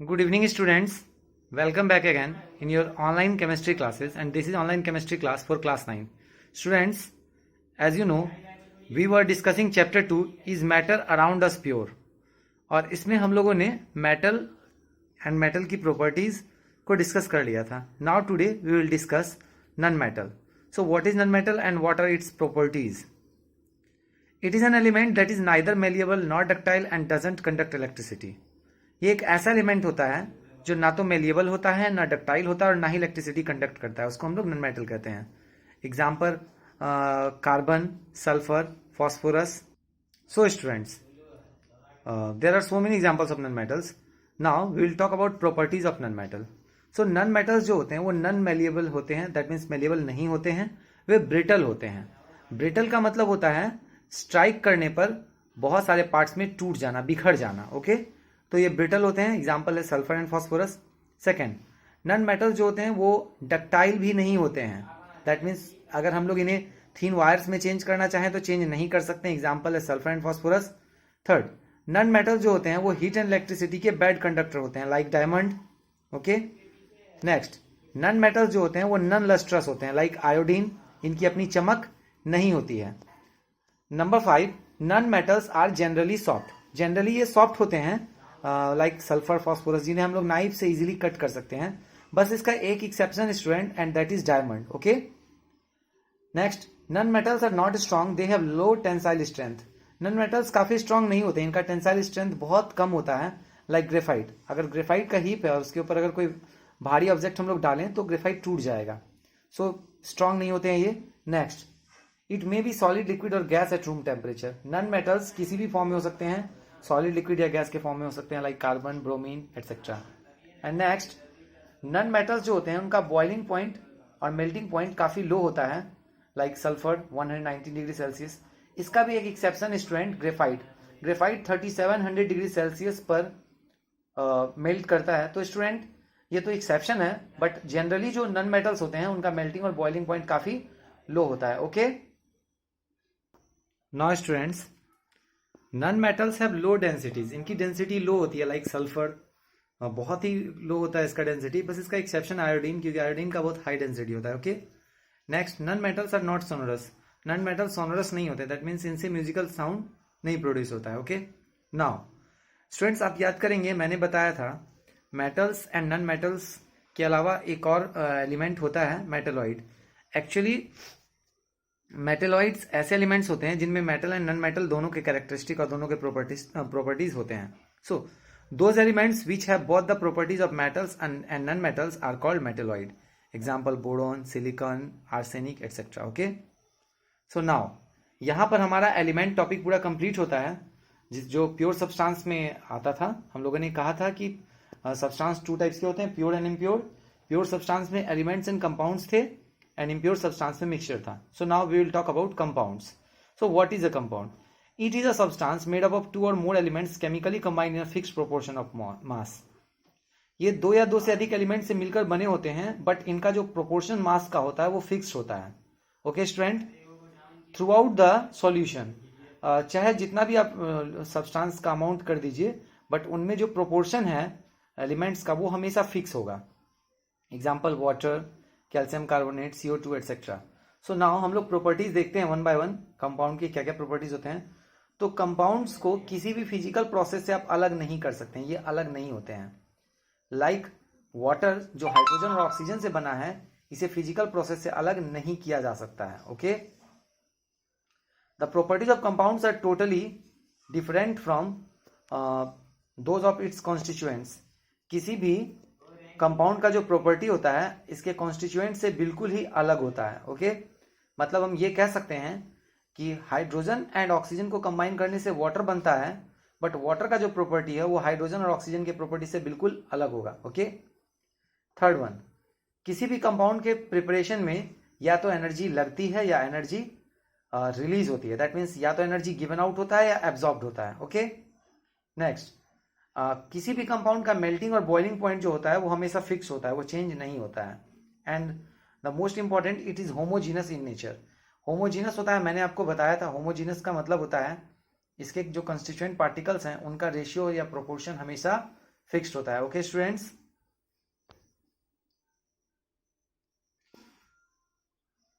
Good evening, students. Welcome back again in your online chemistry classes, and this is online chemistry class for class 9. Students, as you know, we were discussing chapter 2 is matter around us pure, और इसमें हम लोगों ने metal and metal की properties को discuss कर लिया था. Now today we will discuss non metal. So what is non metal and what are its properties? It is an element that is neither malleable nor ductile and doesn't conduct electricity. ये एक ऐसा element होता है जो ना तो malleable होता है, ना डक्टाइल होता है और ना ही इलेक्ट्रिसिटी कंडक्ट करता है. उसको हम लोग नॉन मेटल कहते हैं. Example carbon, sulphur, phosphorus. So students, there are so many examples of non metals. Now we will talk about properties of non metal. So non metals जो होते हैं वो नॉन मेलिएबल होते हैं, दैट मीन्स मेलिएबल नहीं होते हैं. वे brittle होते हैं. ब्रिटल का मतलब होता है स्ट्राइक करने पर बहुत सारे पार्ट्स में टूट जाना, बिखर जाना. ओके, तो ये ब्रिटल होते हैं. एग्जाम्पल है sulphur and phosphorus. Second, non metal जो होते हैं वो डक्टाइल भी नहीं होते हैं. दैट मीन्स अगर हम लोग इन्हें थीन वायर्स में चेंज करना चाहें तो चेंज नहीं कर सकते. एग्जाम्पल है sulphur and phosphorus. Third, non metal जो होते हैं वो हीट एंड इलेक्ट्रिसिटी के बैड कंडक्टर होते हैं, like diamond. Okay, next, non metal जो होते हैं वो नॉन लस्ट्रस होते हैं, लाइक आयोडीन. इनकी अपनी चमक नहीं होती है. Number 5, non metals are generally soft. Generally ये सॉफ्ट होते हैं, लाइक सल्फर, फॉस्फोरस, जिन्हें हम लोग नाइफ से इजीली कट कर सकते हैं. बस इसका एक exception student, and that is diamond. Okay, next, non metals are not strong, they have low tensile strength. Non metals काफी स्ट्रॉन्ग नहीं होते, इनका टेंसाइल स्ट्रेंथ बहुत कम होता है, लाइक ग्रेफाइट. अगर ग्रेफाइट का हीप है और उसके ऊपर अगर कोई भारी ऑब्जेक्ट हम लोग डालें तो ग्रेफाइट टूट जाएगा. सो स्ट्रॉन्ग नहीं होते हैं ये. Next, it may be solid, liquid और gas at room temperature. Non metals किसी भी फॉर्म में हो सकते हैं, सॉलिड, लिक्विड या गैस के फॉर्म में हो सकते हैं, like carbon, bromine etcetera. And next, non metals जो होते हैं उनका बॉइलिंग पॉइंट और मेल्टिंग पॉइंट काफी लो होता है, लाइक सल्फर 119 डिग्री सेल्सियस. इसका भी एक exception student, graphite. Graphite 3700 degree Celsius पर मेल्ट करता है. तो स्टूडेंट ये तो एक्सेप्शन है, बट जनरली जो नॉन मेटल्स होते हैं उनका मेल्टिंग और बॉइलिंग पॉइंट काफी लो होता है. Okay, now students, non metals have low densities. इनकी डेंसिटी लो होती है, लाइक सल्फर बहुत ही लो होता है इसका डेंसिटी. बस इसका एक्सेप्शन आयोडीन, क्योंकि आयोडीन का बहुत हाई डेंसिटी होता है. Okay, next, non metals are not sonorous. Non metal sonorous नहीं होते, दैट मीन्स इनसे म्यूजिकल साउंड नहीं प्रोड्यूस होता है. ओके, नाउ स्टूडेंट्स, आप याद करेंगे मैंने बताया था मेटल्स एंड नॉन मेटल्स के अलावा एक और एलिमेंट होता है, मेटेलॉइड. एक्चुअली मेटेलॉइड्स ऐसे एलिमेंट्स होते हैं जिनमें मेटल एंड नॉन मेटल दोनों के कैरेक्टरिस्टिक और दोनों के प्रॉपर्टीज होते हैं. So those elements which have both the properties of metals and non metals are called metalloid. Example boron, silicon, arsenic etcetera. Okay, so now यहाँ पर हमारा एलिमेंट टॉपिक पूरा कंप्लीट होता है, जो प्योर सब्सटेंस में आता था. हम लोगों ने कहा था कि सब्सटेंस 2 टाइप्स के होते हैं, pure and impure. Pure substance में एलिमेंट्स एंड कंपाउंड्स थे, एंड इम्प्योर सब्सटेंस में मिक्सचर था. So now we will talk about compounds. So what is a compound? It is a substance made up of 2 or more elements chemically combined in a fixed proportion of mass. ये 2 या 2 से अधिक element से मिलकर बने होते हैं, but इनका जो प्रोपोर्शन मास का होता है वो फिक्स्ड होता है. Okay student, through out the solution, चाहे जितना भी आप सब्सटेंस का अमाउंट कर दीजिए, बट उनमें जो प्रोपोर्शन है एलिमेंट्स का वो हमेशा फिक्स होगा. Example water, calcium carbonate, CO2 etcetera. So now हम लोग प्रॉपर्टीज देखते हैं वन बाय वन, कंपाउंड की क्या क्या प्रॉपर्टीज होते हैं. तो कंपाउंड्स को किसी भी फिजिकल प्रोसेस से आप अलग नहीं कर सकते हैं, ये अलग नहीं होते हैं. लाइक वाटर जो हाइड्रोजन और ऑक्सीजन से बना है, इसे फिजिकल प्रोसेस से अलग नहीं किया जा सकता है. Okay, the properties of compounds are totally different from those of its constituents. किसी भी कंपाउंड का जो प्रॉपर्टी होता है इसके कॉन्स्टिट्यूएंट से बिल्कुल ही अलग होता है. ओके, मतलब हम ये कह सकते हैं कि हाइड्रोजन एंड ऑक्सीजन को कंबाइन करने से वाटर बनता है, बट वाटर का जो प्रॉपर्टी है वो हाइड्रोजन और ऑक्सीजन के प्रॉपर्टी से बिल्कुल अलग होगा. ओके, थर्ड वन, किसी भी कंपाउंड के प्रिपरेशन में या तो एनर्जी लगती है या एनर्जी रिलीज होती है. दैट मीन्स या तो एनर्जी गिवन आउट होता है या एब्जॉर्ब्ड होता है. ओके, नेक्स्ट, किसी भी कंपाउंड का मेल्टिंग और बॉइलिंग पॉइंट जो होता है वो हमेशा फिक्स होता है, वो चेंज नहीं होता है. And the most important, it is homogeneous in nature. Homogeneous होता है, मैंने आपको बताया था होमोजीनस का मतलब होता है इसके जो कंस्टिट्यूएंट पार्टिकल्स हैं उनका रेशियो या प्रोपोर्शन हमेशा फिक्स्ड होता है. Okay students.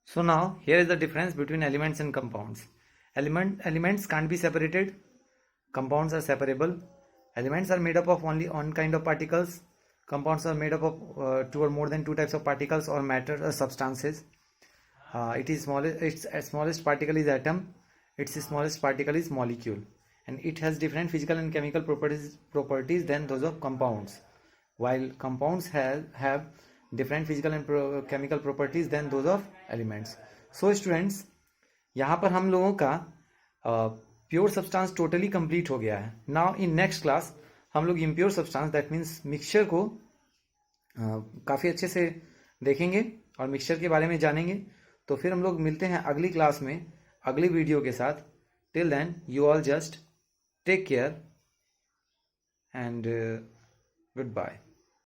So now here is the difference between elements and compounds. Elements can't be separated. Compounds are separable. Elements are made up of only one kind of particles. Compounds are made up of two or more than two types of particles or matter or substances. Its smallest particle is atom. Its smallest particle is molecule, and it has different physical and chemical properties than those of compounds. While compounds have different physical and chemical properties than those of elements. So students, यहाँ पर हम लोगों का pure substance totally complete हो गया है. Now in next class हम लोग impure substance that means mixture को काफ़ी अच्छे से देखेंगे और मिक्सचर के बारे में जानेंगे. तो फिर हम लोग मिलते हैं अगली क्लास में अगली वीडियो के साथ. Till then you all just take care and good bye.